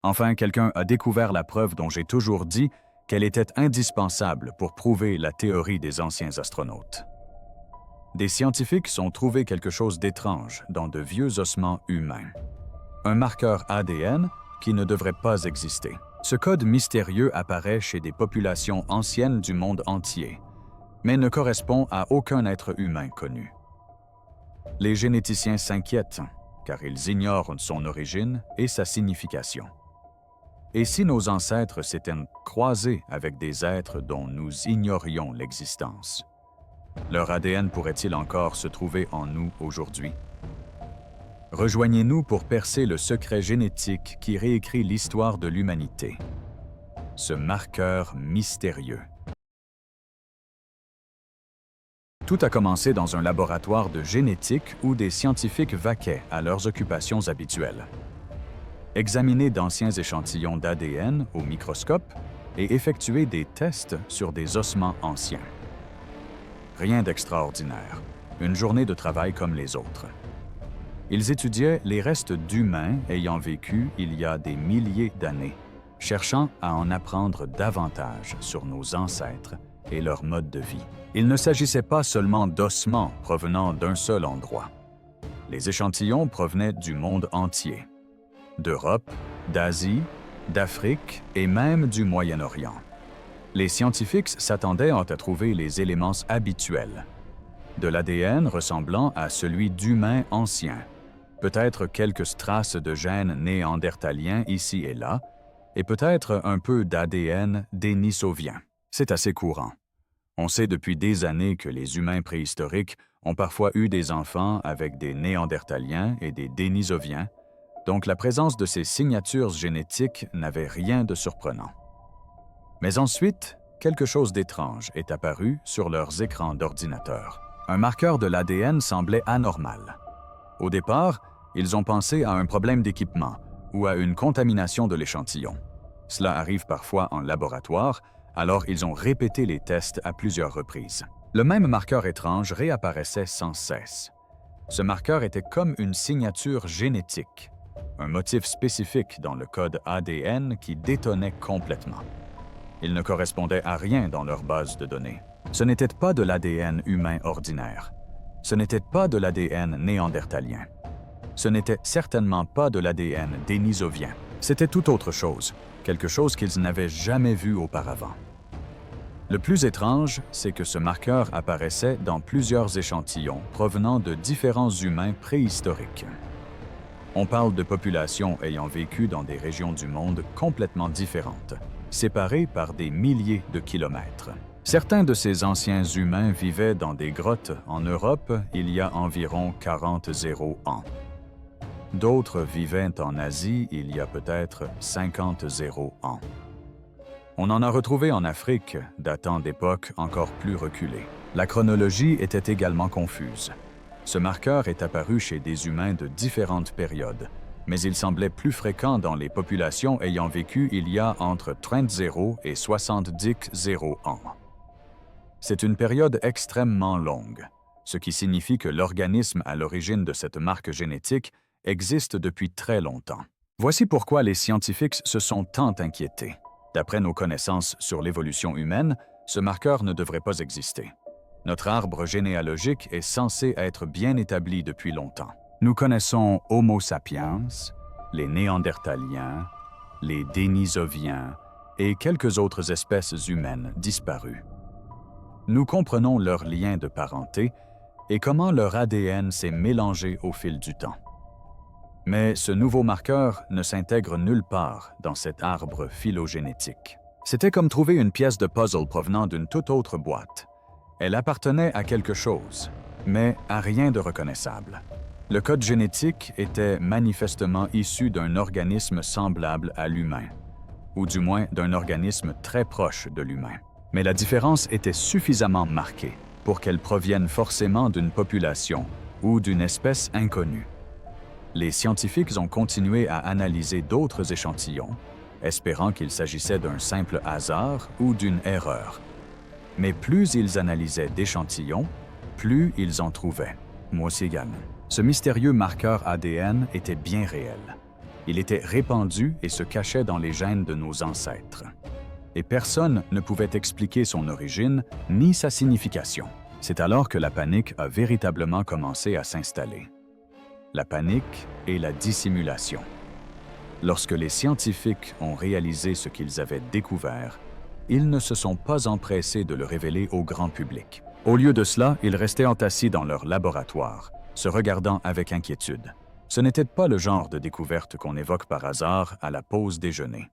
Enfin, quelqu'un a découvert la preuve dont j'ai toujours dit qu'elle était indispensable pour prouver la théorie des anciens astronautes. Des scientifiques ont trouvé quelque chose d'étrange dans de vieux ossements humains. Un marqueur ADN qui ne devrait pas exister. Ce code mystérieux apparaît chez des populations anciennes du monde entier, mais ne correspond à aucun être humain connu. Les généticiens s'inquiètent, car ils ignorent son origine et sa signification. Et si nos ancêtres s'étaient croisés avec des êtres dont nous ignorions l'existence? Leur ADN pourrait-il encore se trouver en nous aujourd'hui? Rejoignez-nous pour percer le secret génétique qui réécrit l'histoire de l'humanité. Ce marqueur mystérieux. Tout a commencé dans un laboratoire de génétique où des scientifiques vaquaient à leurs occupations habituelles. Examiner d'anciens échantillons d'ADN au microscope et effectuer des tests sur des ossements anciens. Rien d'extraordinaire, une journée de travail comme les autres. Ils étudiaient les restes d'humains ayant vécu il y a des milliers d'années, cherchant à en apprendre davantage sur nos ancêtres et leur mode de vie. Il ne s'agissait pas seulement d'ossements provenant d'un seul endroit. Les échantillons provenaient du monde entier, d'Europe, d'Asie, d'Afrique et même du Moyen-Orient. Les scientifiques s'attendaient à trouver les éléments habituels, de l'ADN ressemblant à celui d'humains anciens, peut-être quelques traces de gènes néandertaliens ici et là, et peut-être un peu d'ADN dénisovien. C'est assez courant. On sait depuis des années que les humains préhistoriques ont parfois eu des enfants avec des néandertaliens et des dénisoviens, donc la présence de ces signatures génétiques n'avait rien de surprenant. Mais ensuite, quelque chose d'étrange est apparu sur leurs écrans d'ordinateur. Un marqueur de l'ADN semblait anormal. Au départ, ils ont pensé à un problème d'équipement ou à une contamination de l'échantillon. Cela arrive parfois en laboratoire, alors ils ont répété les tests à plusieurs reprises. Le même marqueur étrange réapparaissait sans cesse. Ce marqueur était comme une signature génétique, un motif spécifique dans le code ADN qui détonnait complètement. Il ne correspondait à rien dans leur base de données. Ce n'était pas de l'ADN humain ordinaire. Ce n'était pas de l'ADN néandertalien. Ce n'était certainement pas de l'ADN dénisovien. C'était tout autre chose, quelque chose qu'ils n'avaient jamais vu auparavant. Le plus étrange, c'est que ce marqueur apparaissait dans plusieurs échantillons provenant de différents humains préhistoriques. On parle de populations ayant vécu dans des régions du monde complètement différentes, séparées par des milliers de kilomètres. Certains de ces anciens humains vivaient dans des grottes en Europe il y a environ 40 000 ans. D'autres vivaient en Asie il y a peut-être 50 000 ans. On en a retrouvé en Afrique, datant d'époques encore plus reculées. La chronologie était également confuse. Ce marqueur est apparu chez des humains de différentes périodes, mais il semblait plus fréquent dans les populations ayant vécu il y a entre 30 000 et 70 000 ans. C'est une période extrêmement longue, ce qui signifie que l'organisme à l'origine de cette marque génétique existe depuis très longtemps. Voici pourquoi les scientifiques se sont tant inquiétés. D'après nos connaissances sur l'évolution humaine, ce marqueur ne devrait pas exister. Notre arbre généalogique est censé être bien établi depuis longtemps. Nous connaissons Homo sapiens, les Néandertaliens, les Dénisoviens et quelques autres espèces humaines disparues. Nous comprenons leurs liens de parenté et comment leur ADN s'est mélangé au fil du temps. Mais ce nouveau marqueur ne s'intègre nulle part dans cet arbre phylogénétique. C'était comme trouver une pièce de puzzle provenant d'une toute autre boîte. Elle appartenait à quelque chose, mais à rien de reconnaissable. Le code génétique était manifestement issu d'un organisme semblable à l'humain, ou du moins d'un organisme très proche de l'humain. Mais la différence était suffisamment marquée pour qu'elle provienne forcément d'une population ou d'une espèce inconnue. Les scientifiques ont continué à analyser d'autres échantillons, espérant qu'il s'agissait d'un simple hasard ou d'une erreur. Mais plus ils analysaient d'échantillons, plus ils en trouvaient. Moi aussi également. Ce mystérieux marqueur ADN était bien réel. Il était répandu et se cachait dans les gènes de nos ancêtres. Et personne ne pouvait expliquer son origine ni sa signification. C'est alors que la panique a véritablement commencé à s'installer. La panique et la dissimulation. Lorsque les scientifiques ont réalisé ce qu'ils avaient découvert, ils ne se sont pas empressés de le révéler au grand public. Au lieu de cela, ils restaient entassés dans leur laboratoire, se regardant avec inquiétude. Ce n'était pas le genre de découverte qu'on évoque par hasard à la pause déjeuner.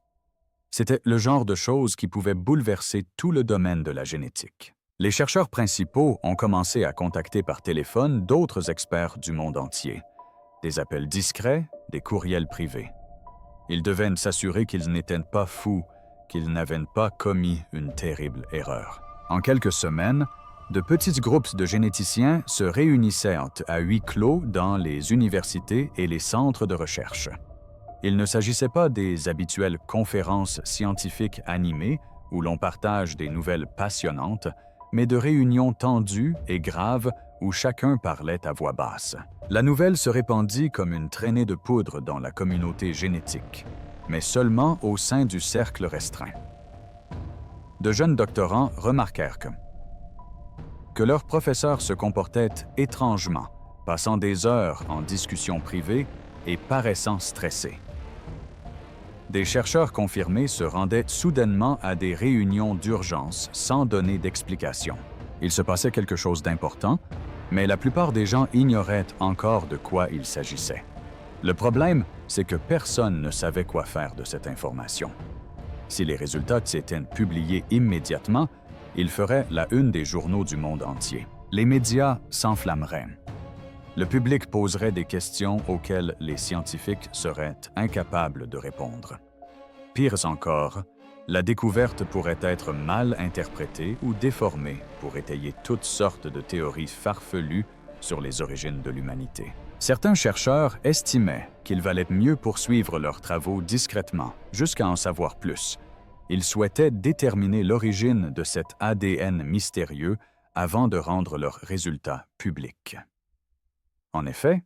C'était le genre de choses qui pouvait bouleverser tout le domaine de la génétique. Les chercheurs principaux ont commencé à contacter par téléphone d'autres experts du monde entier. Des appels discrets, des courriels privés. Ils devaient s'assurer qu'ils n'étaient pas fous, qu'ils n'avaient pas commis une terrible erreur. En quelques semaines, de petits groupes de généticiens se réunissaient à huis clos dans les universités et les centres de recherche. Il ne s'agissait pas des habituelles conférences scientifiques animées où l'on partage des nouvelles passionnantes, mais de réunions tendues et graves où chacun parlait à voix basse. La nouvelle se répandit comme une traînée de poudre dans la communauté génétique, mais seulement au sein du cercle restreint. De jeunes doctorants remarquèrent que leurs professeurs se comportaient étrangement, passant des heures en discussion privée et paraissant stressés. Des chercheurs confirmés se rendaient soudainement à des réunions d'urgence sans donner d'explication. Il se passait quelque chose d'important, mais la plupart des gens ignoraient encore de quoi il s'agissait. Le problème, c'est que personne ne savait quoi faire de cette information. Si les résultats s'étaient publiés immédiatement, ils feraient la une des journaux du monde entier. Les médias s'enflammeraient. Le public poserait des questions auxquelles les scientifiques seraient incapables de répondre. Pire encore, la découverte pourrait être mal interprétée ou déformée pour étayer toutes sortes de théories farfelues sur les origines de l'humanité. Certains chercheurs estimaient qu'il valait mieux poursuivre leurs travaux discrètement, jusqu'à en savoir plus. Ils souhaitaient déterminer l'origine de cet ADN mystérieux avant de rendre leurs résultats publics. En effet,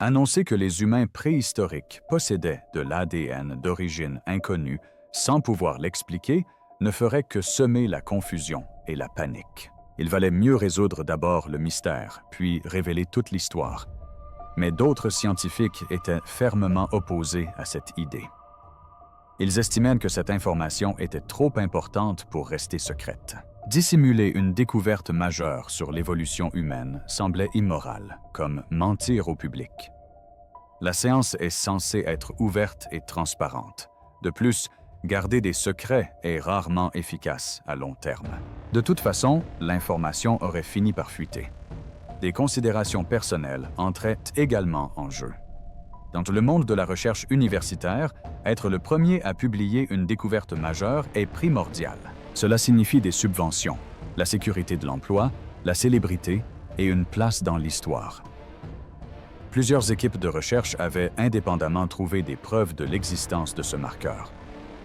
annoncer que les humains préhistoriques possédaient de l'ADN d'origine inconnue sans pouvoir l'expliquer ne ferait que semer la confusion et la panique. Il valait mieux résoudre d'abord le mystère, puis révéler toute l'histoire. Mais d'autres scientifiques étaient fermement opposés à cette idée. Ils estimaient que cette information était trop importante pour rester secrète. Dissimuler une découverte majeure sur l'évolution humaine semblait immoral, comme mentir au public. La science est censée être ouverte et transparente. De plus, garder des secrets est rarement efficace à long terme. De toute façon, l'information aurait fini par fuiter. Des considérations personnelles entraient également en jeu. Dans le monde de la recherche universitaire, être le premier à publier une découverte majeure est primordial. Cela signifie des subventions, la sécurité de l'emploi, la célébrité et une place dans l'histoire. Plusieurs équipes de recherche avaient indépendamment trouvé des preuves de l'existence de ce marqueur.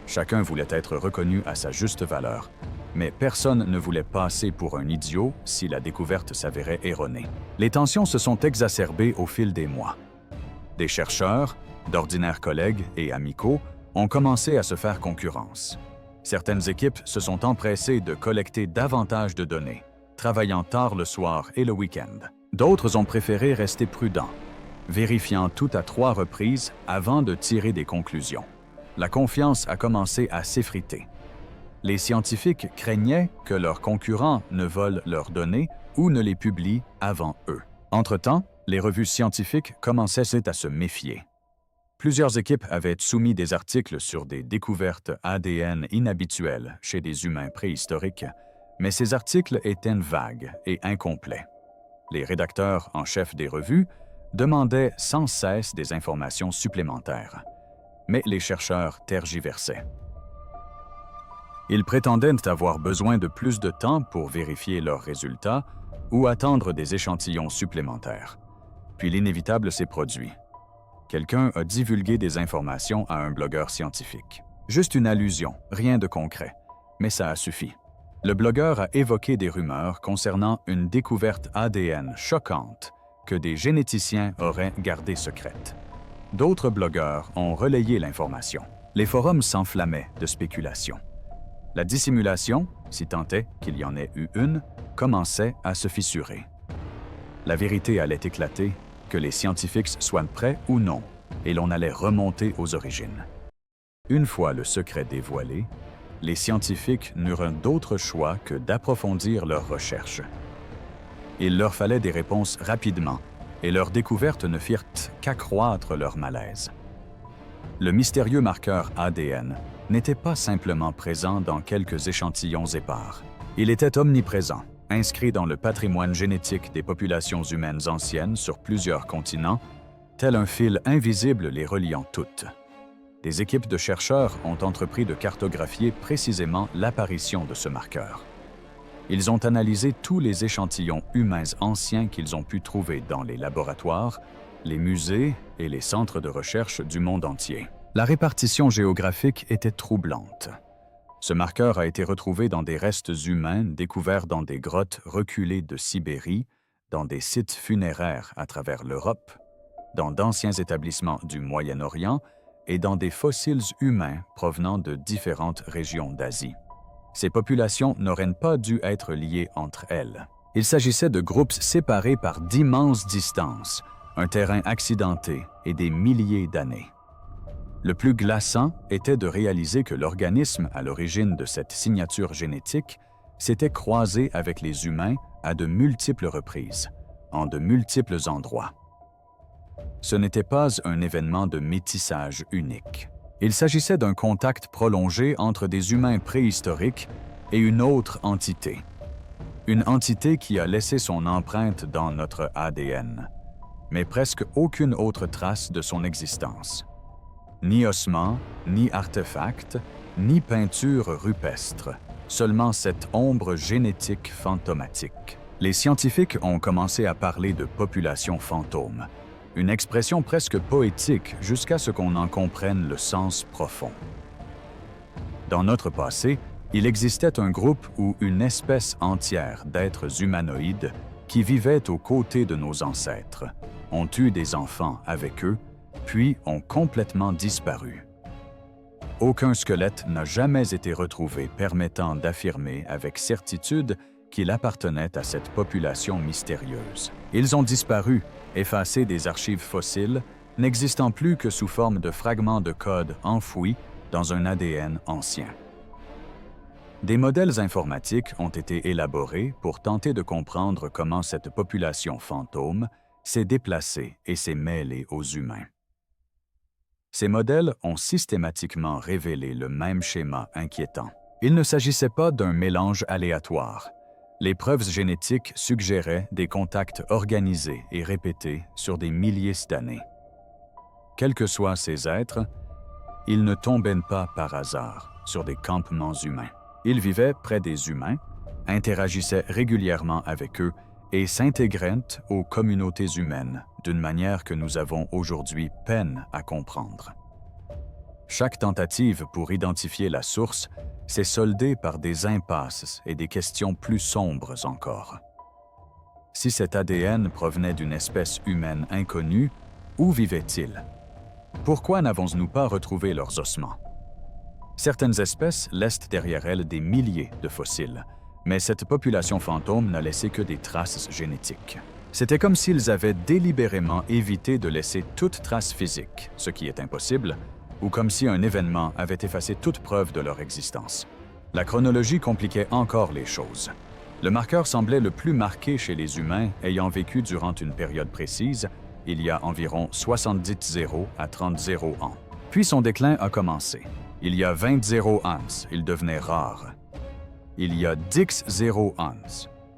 Chacun voulait être reconnu à sa juste valeur, mais personne ne voulait passer pour un idiot si la découverte s'avérait erronée. Les tensions se sont exacerbées au fil des mois. Des chercheurs, d'ordinaires collègues et amicaux, ont commencé à se faire concurrence. Certaines équipes se sont empressées de collecter davantage de données, travaillant tard le soir et le week-end. D'autres ont préféré rester prudents, vérifiant tout à 3 reprises avant de tirer des conclusions. La confiance a commencé à s'effriter. Les scientifiques craignaient que leurs concurrents ne volent leurs données ou ne les publient avant eux. Entre-temps, les revues scientifiques commençaient à se méfier. Plusieurs équipes avaient soumis des articles sur des découvertes ADN inhabituelles chez des humains préhistoriques, mais ces articles étaient vagues et incomplets. Les rédacteurs en chef des revues demandaient sans cesse des informations supplémentaires, mais les chercheurs tergiversaient. Ils prétendaient avoir besoin de plus de temps pour vérifier leurs résultats ou attendre des échantillons supplémentaires. Puis l'inévitable s'est produit. Quelqu'un a divulgué des informations à un blogueur scientifique. Juste une allusion, rien de concret, mais ça a suffi. Le blogueur a évoqué des rumeurs concernant une découverte ADN choquante que des généticiens auraient gardée secrète. D'autres blogueurs ont relayé l'information. Les forums s'enflammaient de spéculations. La dissimulation, si tant est qu'il y en ait eu une, commençait à se fissurer. La vérité allait éclater, que les scientifiques soient prêts ou non, et l'on allait remonter aux origines. Une fois le secret dévoilé, les scientifiques n'eurent d'autre choix que d'approfondir leurs recherches. Il leur fallait des réponses rapidement, et leurs découvertes ne firent qu'accroître leur malaise. Le mystérieux marqueur ADN n'était pas simplement présent dans quelques échantillons épars. Il était omniprésent, inscrit dans le patrimoine génétique des populations humaines anciennes sur plusieurs continents, tel un fil invisible les reliant toutes. Des équipes de chercheurs ont entrepris de cartographier précisément l'apparition de ce marqueur. Ils ont analysé tous les échantillons humains anciens qu'ils ont pu trouver dans les laboratoires, les musées et les centres de recherche du monde entier. La répartition géographique était troublante. Ce marqueur a été retrouvé dans des restes humains découverts dans des grottes reculées de Sibérie, dans des sites funéraires à travers l'Europe, dans d'anciens établissements du Moyen-Orient et dans des fossiles humains provenant de différentes régions d'Asie. Ces populations n'auraient pas dû être liées entre elles. Il s'agissait de groupes séparés par d'immenses distances, un terrain accidenté et des milliers d'années. Le plus glaçant était de réaliser que l'organisme à l'origine de cette signature génétique s'était croisé avec les humains à de multiples reprises, en de multiples endroits. Ce n'était pas un événement de métissage unique. Il s'agissait d'un contact prolongé entre des humains préhistoriques et une autre entité. Une entité qui a laissé son empreinte dans notre ADN, mais presque aucune autre trace de son existence. Ni ossements, ni artefacts, ni peinture rupestre, seulement cette ombre génétique fantomatique. Les scientifiques ont commencé à parler de population fantôme, une expression presque poétique jusqu'à ce qu'on en comprenne le sens profond. Dans notre passé, il existait un groupe ou une espèce entière d'êtres humanoïdes qui vivaient aux côtés de nos ancêtres, ont eu des enfants avec eux, puis ont complètement disparu. Aucun squelette n'a jamais été retrouvé permettant d'affirmer avec certitude qu'il appartenait à cette population mystérieuse. Ils ont disparu, effacés des archives fossiles, n'existant plus que sous forme de fragments de code enfouis dans un ADN ancien. Des modèles informatiques ont été élaborés pour tenter de comprendre comment cette population fantôme s'est déplacée et s'est mêlée aux humains. Ces modèles ont systématiquement révélé le même schéma inquiétant. Il ne s'agissait pas d'un mélange aléatoire. Les preuves génétiques suggéraient des contacts organisés et répétés sur des milliers d'années. Quels que soient ces êtres, ils ne tombaient pas par hasard sur des campements humains. Ils vivaient près des humains, interagissaient régulièrement avec eux et s'intégraient aux communautés humaines d'une manière que nous avons aujourd'hui peine à comprendre. Chaque tentative pour identifier la source s'est soldée par des impasses et des questions plus sombres encore. Si cet ADN provenait d'une espèce humaine inconnue, où vivaient-ils? Pourquoi n'avons-nous pas retrouvé leurs ossements? Certaines espèces laissent derrière elles des milliers de fossiles, mais cette population fantôme n'a laissé que des traces génétiques. C'était comme s'ils avaient délibérément évité de laisser toute trace physique, ce qui est impossible, ou comme si un événement avait effacé toute preuve de leur existence. La chronologie compliquait encore les choses. Le marqueur semblait le plus marqué chez les humains ayant vécu durant une période précise, il y a environ 70 0 à 30 0 ans. Puis son déclin a commencé. Il y a 20 0 ans, il devenait rare. Il y a 10 0 ans,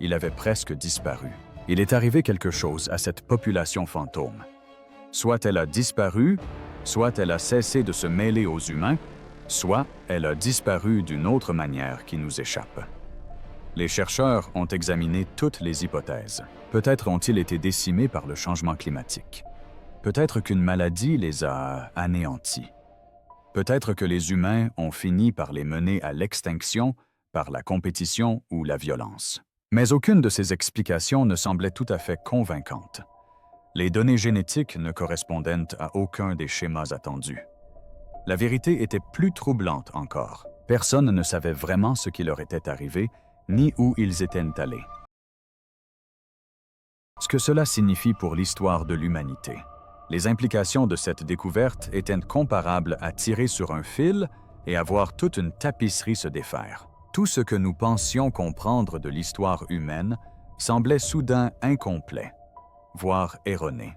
il avait presque disparu. Il est arrivé quelque chose à cette population fantôme. Soit elle a disparu, soit elle a cessé de se mêler aux humains, soit elle a disparu d'une autre manière qui nous échappe. Les chercheurs ont examiné toutes les hypothèses. Peut-être ont-ils été décimés par le changement climatique. Peut-être qu'une maladie les a anéantis. Peut-être que les humains ont fini par les mener à l'extinction par la compétition ou la violence. Mais aucune de ces explications ne semblait tout à fait convaincante. Les données génétiques ne correspondaient à aucun des schémas attendus. La vérité était plus troublante encore. Personne ne savait vraiment ce qui leur était arrivé, ni où ils étaient allés. Ce que cela signifie pour l'histoire de l'humanité. Les implications de cette découverte étaient comparables à tirer sur un fil et à voir toute une tapisserie se défaire. Tout ce que nous pensions comprendre de l'histoire humaine semblait soudain incomplet, voire erroné.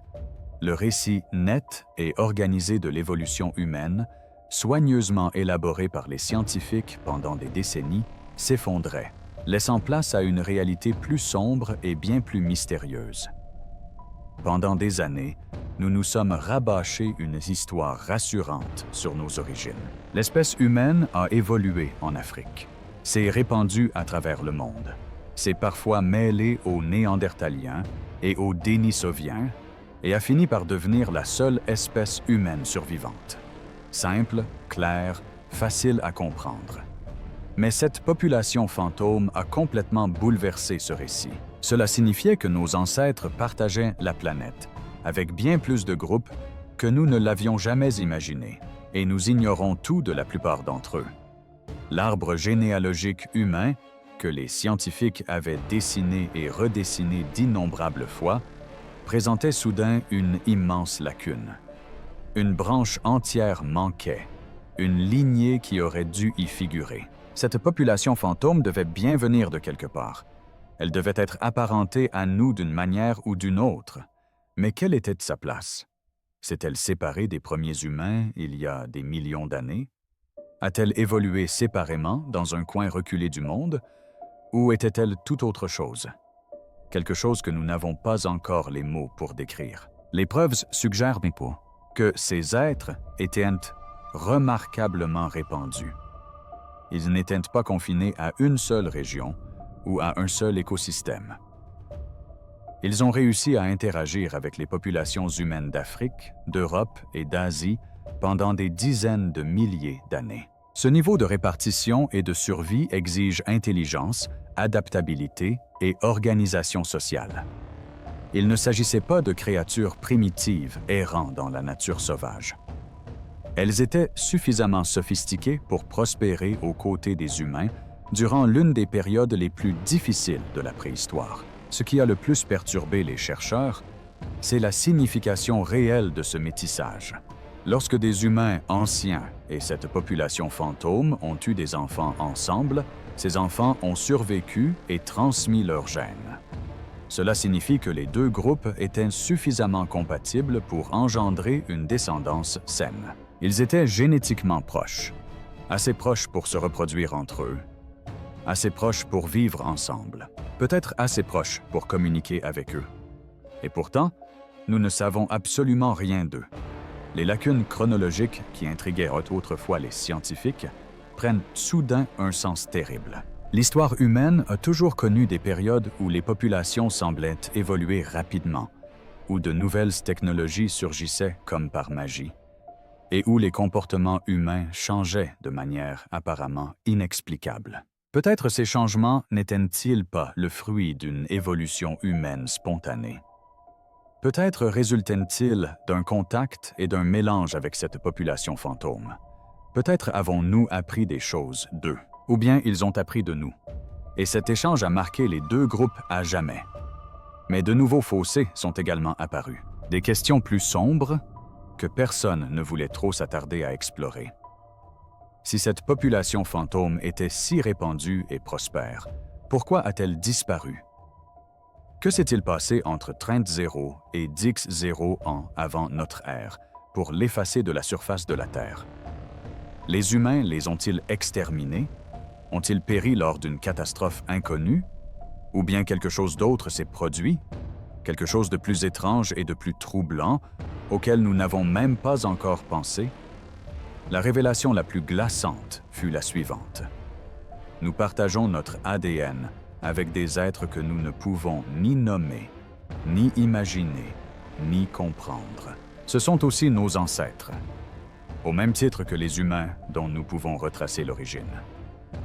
Le récit net et organisé de l'évolution humaine, soigneusement élaboré par les scientifiques pendant des décennies, s'effondrait, laissant place à une réalité plus sombre et bien plus mystérieuse. Pendant des années, nous nous sommes rabâchés une histoire rassurante sur nos origines. L'espèce humaine a évolué en Afrique, s'est répandue à travers le monde, s'est parfois mêlée aux Néandertaliens et aux Dénisoviens et a fini par devenir la seule espèce humaine survivante. Simple, claire, facile à comprendre. Mais cette population fantôme a complètement bouleversé ce récit. Cela signifiait que nos ancêtres partageaient la planète, avec bien plus de groupes que nous ne l'avions jamais imaginé, et nous ignorons tout de la plupart d'entre eux. L'arbre généalogique humain, que les scientifiques avaient dessiné et redessiné d'innombrables fois, présentait soudain une immense lacune. Une branche entière manquait, une lignée qui aurait dû y figurer. Cette population fantôme devait bien venir de quelque part. Elle devait être apparentée à nous d'une manière ou d'une autre. Mais quelle était sa place? S'est-elle séparée des premiers humains il y a des millions d'années? A-t-elle évolué séparément dans un coin reculé du monde? Ou était-elle tout autre chose? Quelque chose que nous n'avons pas encore les mots pour décrire. Les preuves suggèrent que ces êtres étaient remarquablement répandus. Ils n'étaient pas confinés à une seule région ou à un seul écosystème. Ils ont réussi à interagir avec les populations humaines d'Afrique, d'Europe et d'Asie pendant des dizaines de milliers d'années. Ce niveau de répartition et de survie exige intelligence, adaptabilité et organisation sociale. Il ne s'agissait pas de créatures primitives errant dans la nature sauvage. Elles étaient suffisamment sophistiquées pour prospérer aux côtés des humains durant l'une des périodes les plus difficiles de la préhistoire. Ce qui a le plus perturbé les chercheurs, c'est la signification réelle de ce métissage. Lorsque des humains anciens et cette population fantôme ont eu des enfants ensemble, ces enfants ont survécu et transmis leurs gènes. Cela signifie que les deux groupes étaient suffisamment compatibles pour engendrer une descendance saine. Ils étaient génétiquement proches, assez proches pour se reproduire entre eux, assez proches pour vivre ensemble, peut-être assez proches pour communiquer avec eux. Et pourtant, nous ne savons absolument rien d'eux. Les lacunes chronologiques qui intriguaient autrefois les scientifiques prennent soudain un sens terrible. L'histoire humaine a toujours connu des périodes où les populations semblaient évoluer rapidement, où de nouvelles technologies surgissaient comme par magie, et où les comportements humains changeaient de manière apparemment inexplicable. Peut-être ces changements n'étaient-ils pas le fruit d'une évolution humaine spontanée? Peut-être résultaient-ils d'un contact et d'un mélange avec cette population fantôme. Peut-être avons-nous appris des choses d'eux, ou bien ils ont appris de nous. Et cet échange a marqué les deux groupes à jamais. Mais de nouveaux fossés sont également apparus. Des questions plus sombres que personne ne voulait trop s'attarder à explorer. Si cette population fantôme était si répandue et prospère, pourquoi a-t-elle disparu? Que s'est-il passé entre 30 et 10 ans avant notre ère pour l'effacer de la surface de la Terre? Les humains les ont-ils exterminés? Ont-ils péri lors d'une catastrophe inconnue? Ou bien quelque chose d'autre s'est produit? Quelque chose de plus étrange et de plus troublant auquel nous n'avons même pas encore pensé? La révélation la plus glaçante fut la suivante. Nous partageons notre ADN avec des êtres que nous ne pouvons ni nommer, ni imaginer, ni comprendre. Ce sont aussi nos ancêtres, au même titre que les humains dont nous pouvons retracer l'origine.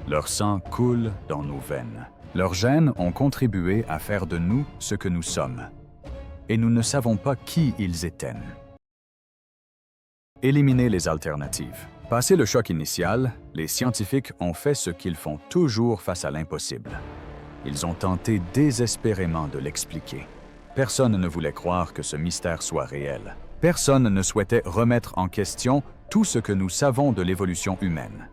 Leur sang coule dans nos veines. Leurs gènes ont contribué à faire de nous ce que nous sommes. et nous ne savons pas qui ils étaient. Éliminer les alternatives. Passé le choc initial, les scientifiques ont fait ce qu'ils font toujours face à l'impossible. Ils ont tenté désespérément de l'expliquer. Personne ne voulait croire que ce mystère soit réel. Personne ne souhaitait remettre en question tout ce que nous savons de l'évolution humaine.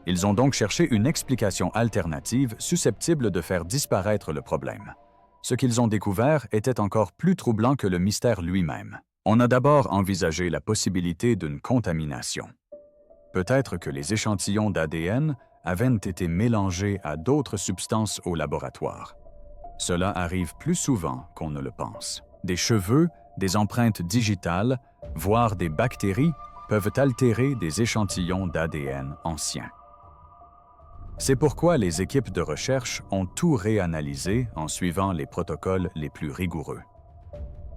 Ils ont donc cherché une explication alternative susceptible de faire disparaître le problème. Ce qu'ils ont découvert était encore plus troublant que le mystère lui-même. On a d'abord envisagé la possibilité d'une contamination. Peut-être que les échantillons d'ADN avaient été mélangés à d'autres substances au laboratoire. Cela arrive plus souvent qu'on ne le pense. Des cheveux, des empreintes digitales, voire des bactéries peuvent altérer des échantillons d'ADN anciens. C'est pourquoi les équipes de recherche ont tout réanalysé en suivant les protocoles les plus rigoureux.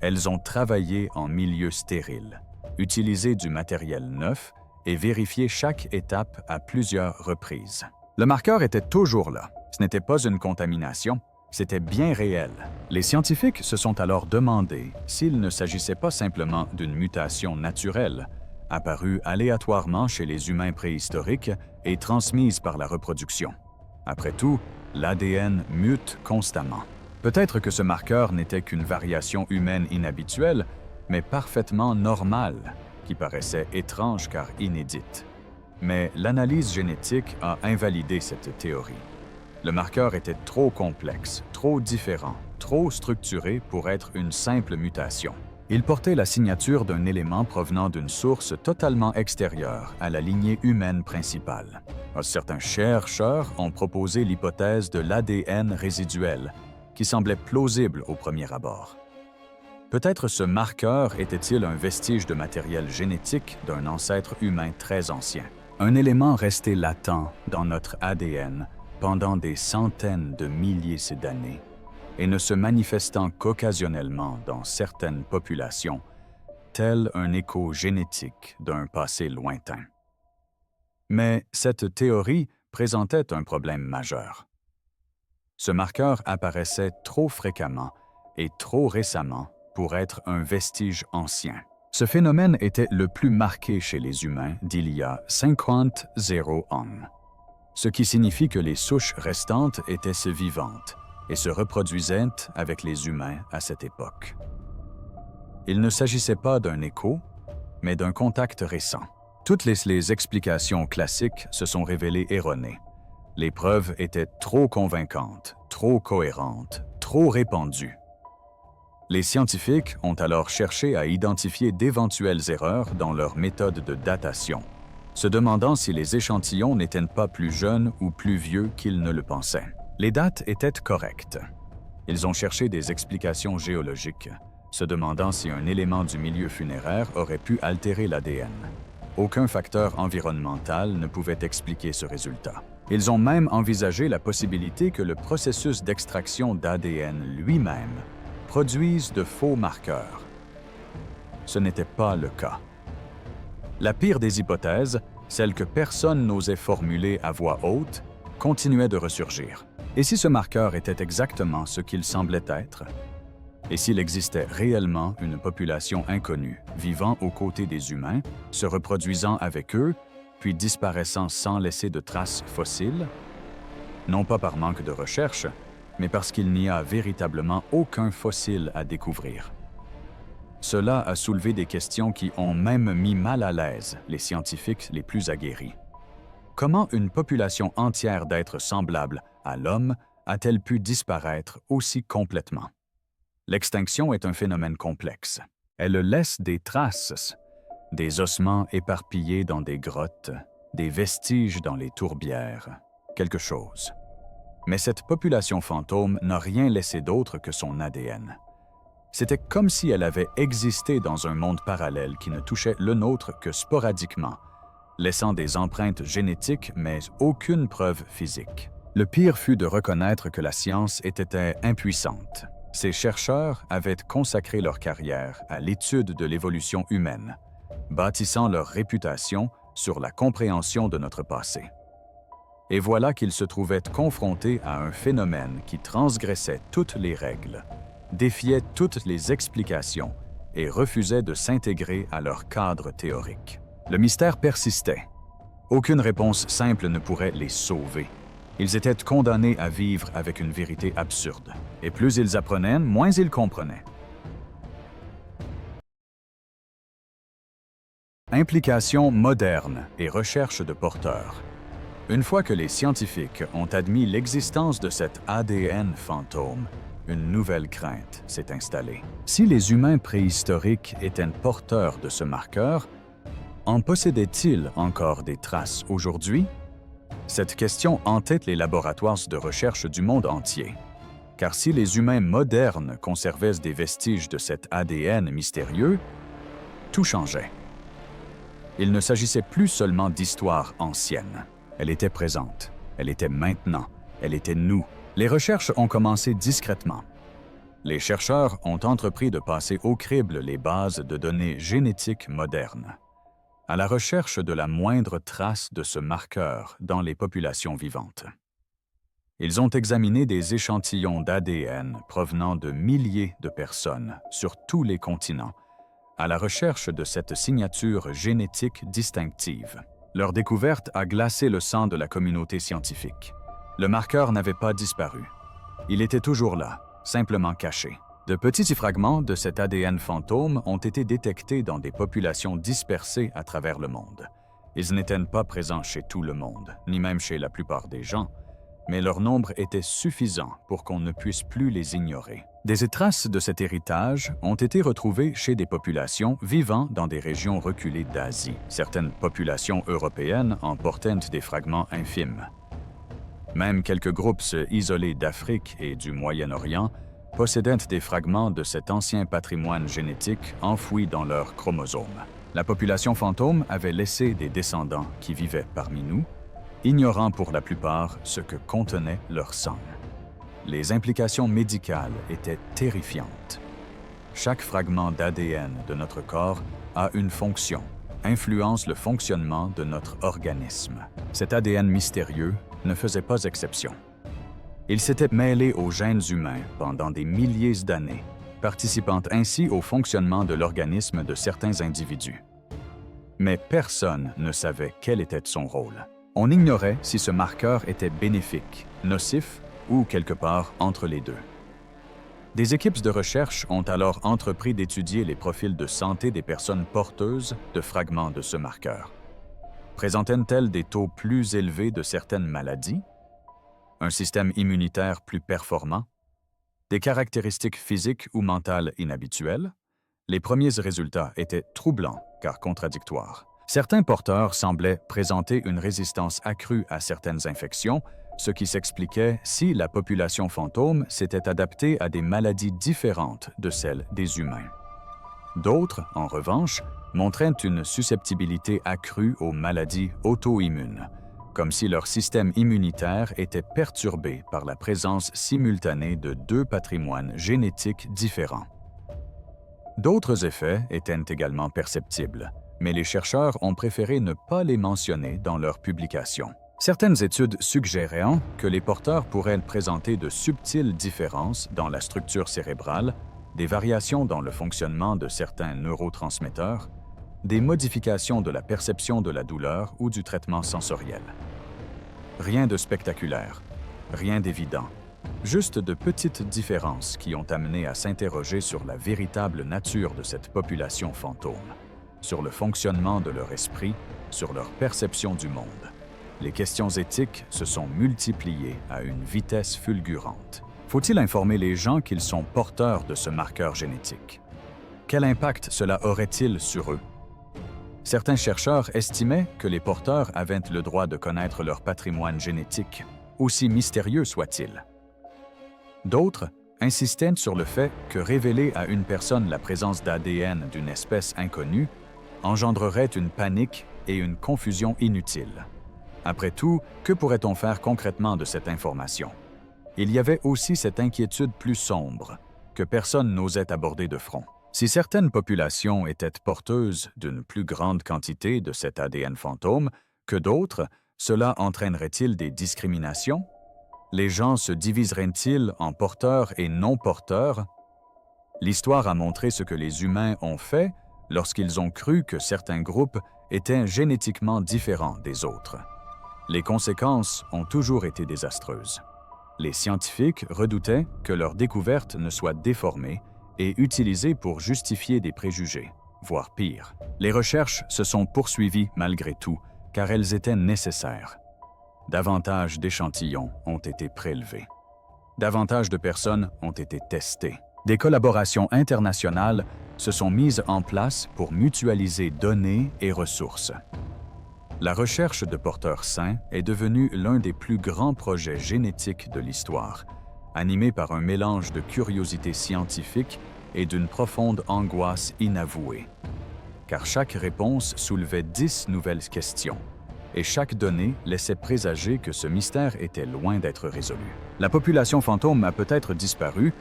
Elles ont travaillé en milieu stérile, utilisé du matériel neuf et vérifié chaque étape à plusieurs reprises. Le marqueur était toujours là. Ce n'était pas une contamination, c'était bien réel. Les scientifiques se sont alors demandé s'il ne s'agissait pas simplement d'une mutation naturelle, apparue aléatoirement chez les humains préhistoriques et transmise par la reproduction. Après tout, l'ADN mute constamment. Peut-être que ce marqueur n'était qu'une variation humaine inhabituelle, mais parfaitement normale, qui paraissait étrange car inédite. Mais l'analyse génétique a invalidé cette théorie. Le marqueur était trop complexe, trop différent, trop structuré pour être une simple mutation. Il portait la signature d'un élément provenant d'une source totalement extérieure à la lignée humaine principale. Certains chercheurs ont proposé l'hypothèse de l'ADN résiduel, qui semblait plausible au premier abord. Peut-être ce marqueur était-il un vestige de matériel génétique d'un ancêtre humain très ancien, un élément resté latent dans notre ADN pendant des centaines de milliers d'années et ne se manifestant qu'occasionnellement dans certaines populations, tel un écho génétique d'un passé lointain. Mais cette théorie présentait un problème majeur. Ce marqueur apparaissait trop fréquemment et trop récemment pour être un vestige ancien. Ce phénomène était le plus marqué chez les humains d'il y a 50 ans, ce qui signifie que les souches restantes étaient vivantes et se reproduisaient avec les humains à cette époque. Il ne s'agissait pas d'un écho, mais d'un contact récent. Toutes les explications classiques se sont révélées erronées. Les preuves étaient trop convaincantes, trop cohérentes, trop répandues. Les scientifiques ont alors cherché à identifier d'éventuelles erreurs dans leur méthode de datation, se demandant si les échantillons n'étaient pas plus jeunes ou plus vieux qu'ils ne le pensaient. Les dates étaient correctes. Ils ont cherché des explications géologiques, se demandant si un élément du milieu funéraire aurait pu altérer l'ADN. Aucun facteur environnemental ne pouvait expliquer ce résultat. Ils ont même envisagé la possibilité que le processus d'extraction d'ADN lui-même produise de faux marqueurs. Ce n'était pas le cas. La pire des hypothèses, celle que personne n'osait formuler à voix haute, continuait de ressurgir. Et si ce marqueur était exactement ce qu'il semblait être? Et s'il existait réellement une population inconnue, vivant aux côtés des humains, se reproduisant avec eux, puis disparaissant sans laisser de traces fossiles? Non pas par manque de recherche, mais parce qu'il n'y a véritablement aucun fossile à découvrir. Cela a soulevé des questions qui ont même mis mal à l'aise les scientifiques les plus aguerris. Comment une population entière d'êtres semblables à l'homme a-t-elle pu disparaître aussi complètement? L'extinction est un phénomène complexe. Elle laisse des traces, des ossements éparpillés dans des grottes, des vestiges dans les tourbières, quelque chose. Mais cette population fantôme n'a rien laissé d'autre que son ADN. C'était comme si elle avait existé dans un monde parallèle qui ne touchait le nôtre que sporadiquement, laissant des empreintes génétiques mais aucune preuve physique. Le pire fut de reconnaître que la science était impuissante. Ces chercheurs avaient consacré leur carrière à l'étude de l'évolution humaine, bâtissant leur réputation sur la compréhension de notre passé. Et voilà qu'ils se trouvaient confrontés à un phénomène qui transgressait toutes les règles, défiaient toutes les explications et refusaient de s'intégrer à leur cadre théorique. Le mystère persistait. Aucune réponse simple ne pourrait les sauver. Ils étaient condamnés à vivre avec une vérité absurde. Et plus ils apprenaient, moins ils comprenaient. Implications modernes et recherche de porteurs. Une fois que les scientifiques ont admis l'existence de cet ADN fantôme, une nouvelle crainte s'est installée. Si les humains préhistoriques étaient porteurs de ce marqueur, en possédaient-ils encore des traces aujourd'hui? Cette question entête les laboratoires de recherche du monde entier. Car si les humains modernes conservaient des vestiges de cet ADN mystérieux, tout changeait. Il ne s'agissait plus seulement d'histoire ancienne. Elle était présente, elle était maintenant, elle était nous. Les recherches ont commencé discrètement. Les chercheurs ont entrepris de passer au crible les bases de données génétiques modernes, à la recherche de la moindre trace de ce marqueur dans les populations vivantes. Ils ont examiné des échantillons d'ADN provenant de milliers de personnes sur tous les continents, à la recherche de cette signature génétique distinctive. Leur découverte a glacé le sang de la communauté scientifique. Le marqueur n'avait pas disparu. Il était toujours là, simplement caché. De petits fragments de cet ADN fantôme ont été détectés dans des populations dispersées à travers le monde. Ils n'étaient pas présents chez tout le monde, ni même chez la plupart des gens, mais leur nombre était suffisant pour qu'on ne puisse plus les ignorer. Des traces de cet héritage ont été retrouvées chez des populations vivant dans des régions reculées d'Asie. Certaines populations européennes en portaient des fragments infimes. Même quelques groupes isolés d'Afrique et du Moyen-Orient possédaient des fragments de cet ancien patrimoine génétique enfoui dans leurs chromosomes. La population fantôme avait laissé des descendants qui vivaient parmi nous, ignorant pour la plupart ce que contenait leur sang. Les implications médicales étaient terrifiantes. Chaque fragment d'ADN de notre corps a une fonction, influence le fonctionnement de notre organisme. Cet ADN mystérieux ne faisait pas exception. Il s'était mêlé aux gènes humains pendant des milliers d'années, participant ainsi au fonctionnement de l'organisme de certains individus. Mais personne ne savait quel était son rôle. On ignorait si ce marqueur était bénéfique, nocif ou quelque part entre les deux. Des équipes de recherche ont alors entrepris d'étudier les profils de santé des personnes porteuses de fragments de ce marqueur. Présentaient-elles des taux plus élevés de certaines maladies? Un système immunitaire plus performant? Des caractéristiques physiques ou mentales inhabituelles? Les premiers résultats étaient troublants car contradictoires. Certains porteurs semblaient présenter une résistance accrue à certaines infections, ce qui s'expliquait si la population fantôme s'était adaptée à des maladies différentes de celles des humains. D'autres, en revanche, montraient une susceptibilité accrue aux maladies auto-immunes, comme si leur système immunitaire était perturbé par la présence simultanée de deux patrimoines génétiques différents. D'autres effets étaient également perceptibles, mais les chercheurs ont préféré ne pas les mentionner dans leurs publications. Certaines études suggéraient que les porteurs pourraient présenter de subtiles différences dans la structure cérébrale, des variations dans le fonctionnement de certains neurotransmetteurs, des modifications de la perception de la douleur ou du traitement sensoriel. Rien de spectaculaire, rien d'évident, juste de petites différences qui ont amené à s'interroger sur la véritable nature de cette population fantôme, sur le fonctionnement de leur esprit, sur leur perception du monde. Les questions éthiques se sont multipliées à une vitesse fulgurante. Faut-il informer les gens qu'ils sont porteurs de ce marqueur génétique? Quel impact cela aurait-il sur eux? Certains chercheurs estimaient que les porteurs avaient le droit de connaître leur patrimoine génétique, aussi mystérieux soit-il. D'autres insistaient sur le fait que révéler à une personne la présence d'ADN d'une espèce inconnue engendrerait une panique et une confusion inutiles. Après tout, que pourrait-on faire concrètement de cette information? Il y avait aussi cette inquiétude plus sombre, que personne n'osait aborder de front. Si certaines populations étaient porteuses d'une plus grande quantité de cet ADN fantôme que d'autres, cela entraînerait-il des discriminations? Les gens se diviseraient-ils en porteurs et non-porteurs? L'histoire a montré ce que les humains ont fait lorsqu'ils ont cru que certains groupes étaient génétiquement différents des autres. Les conséquences ont toujours été désastreuses. Les scientifiques redoutaient que leurs découvertes ne soient déformées et utilisées pour justifier des préjugés, voire pire. Les recherches se sont poursuivies malgré tout, car elles étaient nécessaires. Davantage d'échantillons ont été prélevés. Davantage de personnes ont été testées. Des collaborations internationales se sont mises en place pour mutualiser données et ressources. La recherche de porteurs sains est devenue l'un des plus grands projets génétiques de l'histoire, animé par un mélange de curiosité scientifique et d'une profonde angoisse inavouée. Car chaque réponse soulevait 10 nouvelles questions, et chaque donnée laissait présager que ce mystère était loin d'être résolu. La population fantôme a peut-être disparu,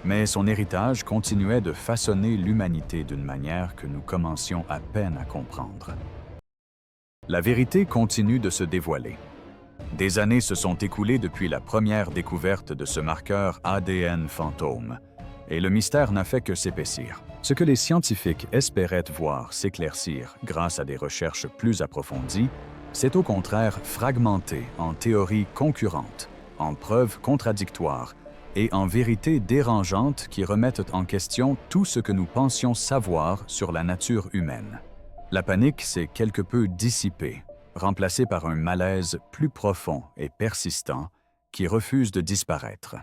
mais son héritage continuait de façonner l'humanité d'une manière que nous commencions à peine à comprendre. La vérité continue de se dévoiler. Des années se sont écoulées depuis la première découverte de ce marqueur ADN fantôme, et le mystère n'a fait que s'épaissir. Ce que les scientifiques espéraient voir s'éclaircir grâce à des recherches plus approfondies, s'est au contraire fragmenté en théories concurrentes, en preuves contradictoires et en vérités dérangeantes qui remettent en question tout ce que nous pensions savoir sur la nature humaine. La panique s'est quelque peu dissipée, remplacée par un malaise plus profond et persistant qui refuse de disparaître.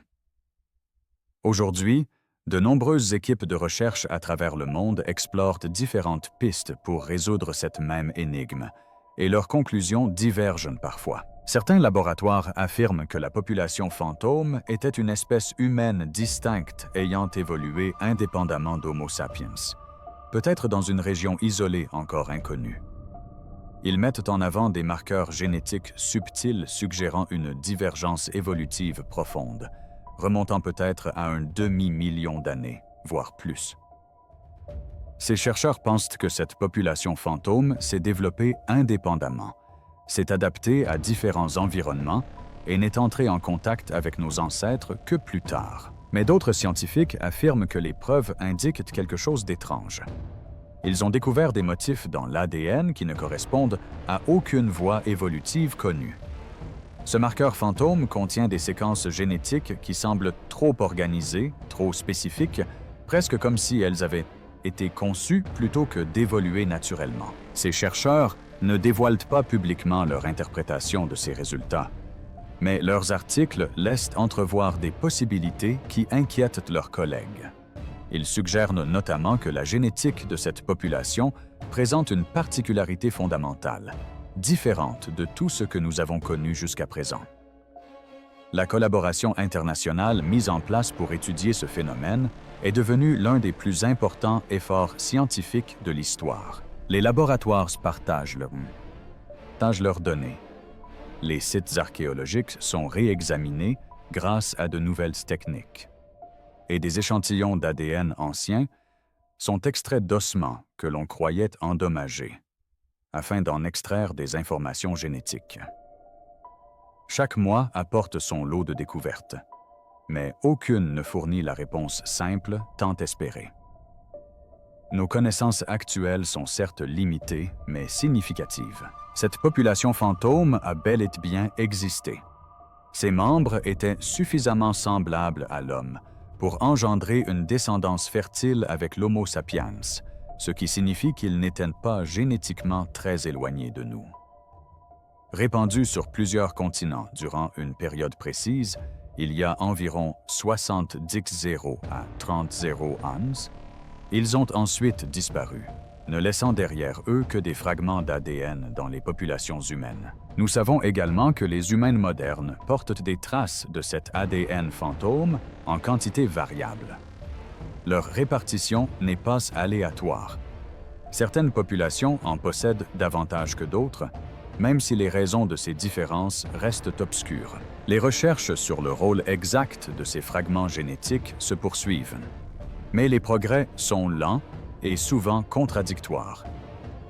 Aujourd'hui, de nombreuses équipes de recherche à travers le monde explorent différentes pistes pour résoudre cette même énigme, et leurs conclusions divergent parfois. Certains laboratoires affirment que la population fantôme était une espèce humaine distincte ayant évolué indépendamment d'Homo sapiens, peut-être dans une région isolée encore inconnue. Ils mettent en avant des marqueurs génétiques subtils suggérant une divergence évolutive profonde, remontant peut-être à un demi-million d'années, voire plus. Ces chercheurs pensent que cette population fantôme s'est développée indépendamment, s'est adaptée à différents environnements et n'est entrée en contact avec nos ancêtres que plus tard. Mais d'autres scientifiques affirment que les preuves indiquent quelque chose d'étrange. Ils ont découvert des motifs dans l'ADN qui ne correspondent à aucune voie évolutive connue. Ce marqueur fantôme contient des séquences génétiques qui semblent trop organisées, trop spécifiques, presque comme si elles avaient été conçues plutôt que d'évoluer naturellement. Ces chercheurs ne dévoilent pas publiquement leur interprétation de ces résultats, mais leurs articles laissent entrevoir des possibilités qui inquiètent leurs collègues. Ils suggèrent notamment que la génétique de cette population présente une particularité fondamentale, différente de tout ce que nous avons connu jusqu'à présent. La collaboration internationale mise en place pour étudier ce phénomène est devenue l'un des plus importants efforts scientifiques de l'histoire. Les laboratoires partagent leurs données. Les sites archéologiques sont réexaminés grâce à de nouvelles techniques. Et des échantillons d'ADN anciens sont extraits d'ossements que l'on croyait endommagés, afin d'en extraire des informations génétiques. Chaque mois apporte son lot de découvertes, mais aucune ne fournit la réponse simple tant espérée. Nos connaissances actuelles sont certes limitées, mais significatives. Cette population fantôme a bel et bien existé. Ses membres étaient suffisamment semblables à l'homme pour engendrer une descendance fertile avec l'Homo sapiens, ce qui signifie qu'ils n'étaient pas génétiquement très éloignés de nous. Répandus sur plusieurs continents durant une période précise, il y a environ 70 à 30 ans, ils ont ensuite disparu, ne laissant derrière eux que des fragments d'ADN dans les populations humaines. Nous savons également que les humains modernes portent des traces de cet ADN fantôme en quantité variable. Leur répartition n'est pas aléatoire. Certaines populations en possèdent davantage que d'autres, même si les raisons de ces différences restent obscures. Les recherches sur le rôle exact de ces fragments génétiques se poursuivent. Mais les progrès sont lents et souvent contradictoires.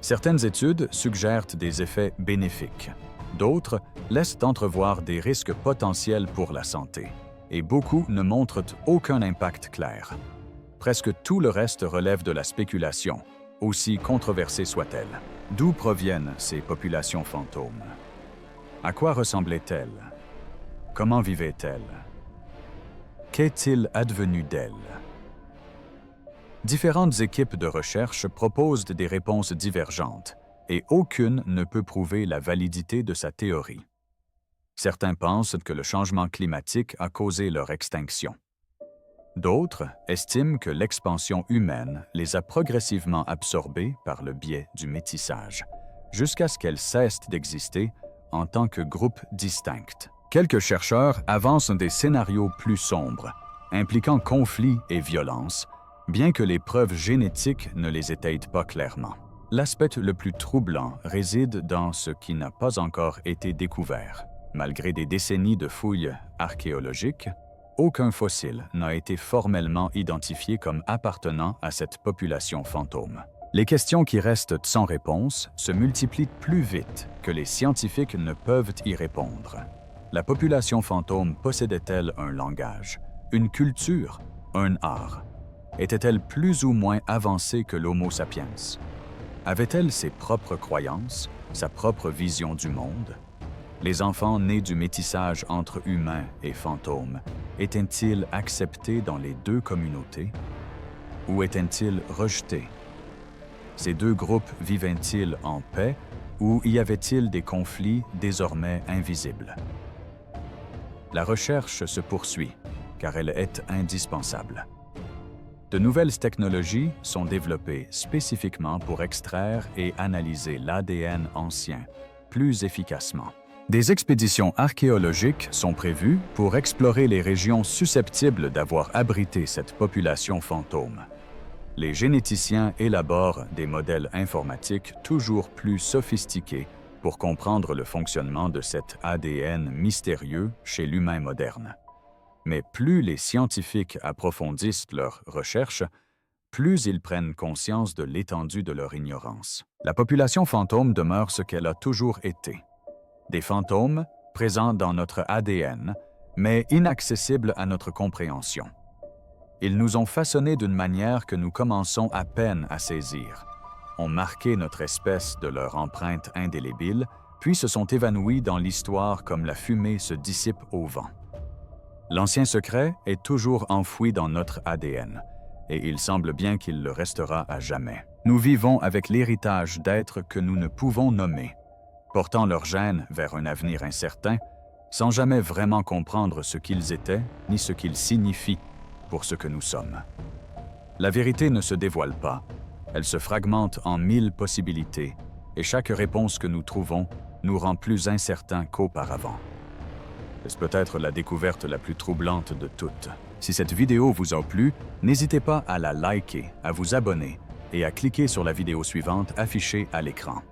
Certaines études suggèrent des effets bénéfiques. D'autres laissent entrevoir des risques potentiels pour la santé. Et beaucoup ne montrent aucun impact clair. Presque tout le reste relève de la spéculation, aussi controversée soit-elle. D'où proviennent ces populations fantômes? À quoi ressemblaient-elles? Comment vivaient-elles? Qu'est-il advenu d'elles? Différentes équipes de recherche proposent des réponses divergentes, et aucune ne peut prouver la validité de sa théorie. Certains pensent que le changement climatique a causé leur extinction. D'autres estiment que l'expansion humaine les a progressivement absorbées par le biais du métissage, jusqu'à ce qu'elles cessent d'exister en tant que groupe distinct. Quelques chercheurs avancent des scénarios plus sombres, impliquant conflits et violences, bien que les preuves génétiques ne les étayent pas clairement. L'aspect le plus troublant réside dans ce qui n'a pas encore été découvert. Malgré des décennies de fouilles archéologiques, aucun fossile n'a été formellement identifié comme appartenant à cette population fantôme. Les questions qui restent sans réponse se multiplient plus vite que les scientifiques ne peuvent y répondre. La population fantôme possédait-elle un langage, une culture, un art? Était-elle plus ou moins avancée que l'Homo sapiens? Avait-elle ses propres croyances, sa propre vision du monde? Les enfants nés du métissage entre humains et fantômes étaient-ils acceptés dans les deux communautés? Ou étaient-ils rejetés? Ces deux groupes vivaient-ils en paix ou y avait-il des conflits désormais invisibles? La recherche se poursuit, car elle est indispensable. De nouvelles technologies sont développées spécifiquement pour extraire et analyser l'ADN ancien plus efficacement. Des expéditions archéologiques sont prévues pour explorer les régions susceptibles d'avoir abrité cette population fantôme. Les généticiens élaborent des modèles informatiques toujours plus sophistiqués pour comprendre le fonctionnement de cet ADN mystérieux chez l'humain moderne. Mais plus les scientifiques approfondissent leurs recherches, plus ils prennent conscience de l'étendue de leur ignorance. La population fantôme demeure ce qu'elle a toujours été. Des fantômes présents dans notre ADN, mais inaccessibles à notre compréhension. Ils nous ont façonnés d'une manière que nous commençons à peine à saisir, ont marqué notre espèce de leur empreinte indélébile, puis se sont évanouis dans l'histoire comme la fumée se dissipe au vent. L'ancien secret est toujours enfoui dans notre ADN, et il semble bien qu'il le restera à jamais. Nous vivons avec l'héritage d'êtres que nous ne pouvons nommer, portant leurs gènes vers un avenir incertain, sans jamais vraiment comprendre ce qu'ils étaient ni ce qu'ils signifient pour ce que nous sommes. La vérité ne se dévoile pas, elle se fragmente en 1000 possibilités, et chaque réponse que nous trouvons nous rend plus incertains qu'auparavant. Est-ce peut-être la découverte la plus troublante de toutes? Si cette vidéo vous a plu, n'hésitez pas à la liker, à vous abonner et à cliquer sur la vidéo suivante affichée à l'écran.